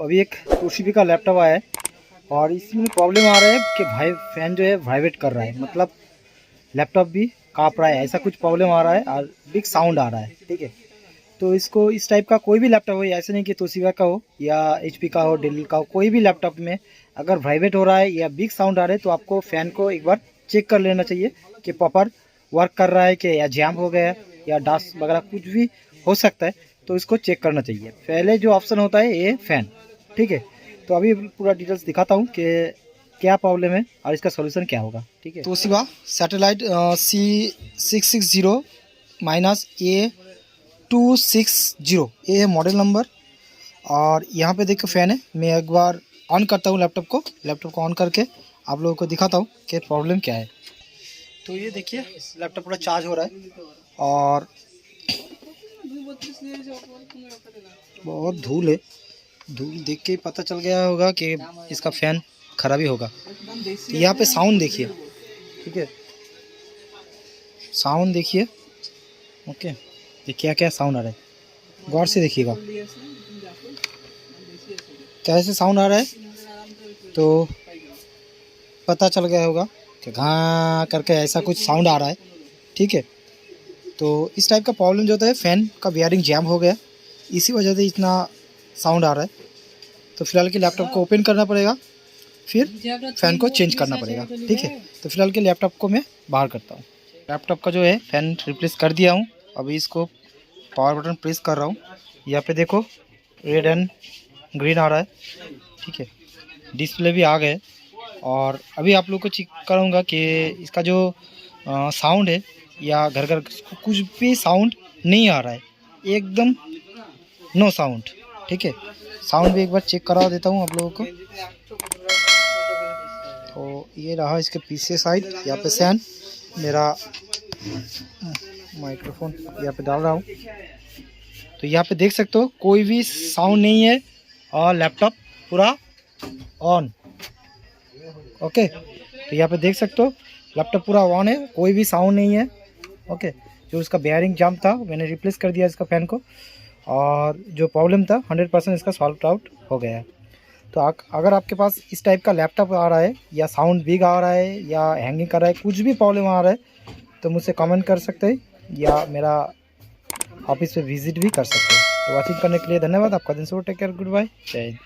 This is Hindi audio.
अभी एक तोशिबा का लैपटॉप आया है और इसमें प्रॉब्लम आ रहा है कि भाई फ़ैन जो है वाइब्रेट कर रहा है, मतलब लैपटॉप भी काँप रहा है, ऐसा कुछ प्रॉब्लम आ रहा है और बिग साउंड आ रहा है। ठीक है, तो इसको इस टाइप का कोई भी लैपटॉप हो, ऐसे नहीं कि तोशिबा का हो या एचपी का हो, डेल का हो, कोई भी लैपटॉप में अगर वाइब्रेट हो रहा है या बिग साउंड आ रहा है तो आपको फ़ैन को एक बार चेक कर लेना चाहिए कि प्रॉपर वर्क कर रहा है कि या जैम हो गया है या डस्ट वगैरह कुछ भी हो सकता है, तो इसको चेक करना चाहिए। पहले जो ऑप्शन होता है ये फ़ैन। ठीक है, तो अभी पूरा डिटेल्स दिखाता हूँ कि क्या प्रॉब्लम है और इसका सॉल्यूशन क्या होगा। ठीक है, तोशिबा सैटेलाइट C660-A260 ये है मॉडल नंबर। और यहाँ पे देखो फ़ैन है। मैं एक बार ऑन करता हूँ लैपटॉप को ऑन करके आप लोगों को दिखाता हूँ कि प्रॉब्लम क्या है। तो ये देखिए लैपटॉप पूरा चार्ज हो रहा है और बहुत धूल है। धूल देख के ही पता चल गया होगा कि इसका फ़ैन खराबी होगा। तो यहाँ पे साउंड देखिए। ठीक है, साउंड देखिए। ओके, ये क्या क्या साउंड आ रहा है, गौर से देखिएगा कैसे साउंड आ रहा है, तो पता चल गया होगा कि घाँ करके ऐसा कुछ साउंड आ रहा है। ठीक है, तो इस टाइप का प्रॉब्लम जो होता है फ़ैन का वायरिंग जैम हो गया, इसी वजह से इतना साउंड आ रहा है। तो फिलहाल के लैपटॉप को ओपन करना पड़ेगा, फिर फ़ैन को चेंज करना पड़ेगा। ठीक है, तो फिलहाल के लैपटॉप को मैं बाहर करता हूँ। लैपटॉप का जो है फ़ैन रिप्लेस कर दिया हूँ। अभी इसको पावर बटन प्रेस कर रहा हूँ। यहाँ पे देखो रेड एंड ग्रीन आ रहा है। ठीक है, डिस्प्ले भी आ गए और अभी आप लोग को चेक करूँगा कि इसका जो साउंड है या घर घर कुछ भी साउंड नहीं आ रहा है, एकदम नो साउंड। ठीक है, साउंड भी एक बार चेक करा देता हूँ आप लोगों को। तो ये रहा इसके पीछे साइड। यहाँ पे फैन मेरा माइक्रोफोन यहाँ पे डाल रहा हूँ, तो यहाँ पे देख सकते हो कोई भी साउंड नहीं है और लैपटॉप पूरा ऑन। ओके, तो यहाँ पे देख सकते हो लैपटॉप पूरा ऑन है, कोई भी साउंड नहीं है। ओके, जो उसका बेयरिंग जाम था मैंने रिप्लेस कर दिया इसका फ़ैन को और जो प्रॉब्लम था 100% इसका सॉल्व आउट हो गया है। तो अगर आपके पास इस टाइप का लैपटॉप आ रहा है या साउंड बिग आ रहा है या हैंगिंग कर रहा है, कुछ भी प्रॉब्लम आ रहा है, तो मुझसे कमेंट कर सकते हैं या मेरा ऑफिस पे विज़िट भी कर सकते हैं। तो वॉचिंग करने के लिए धन्यवाद। आपका दिन शुभ, टेक केयर, गुड बाय, जय हिंद।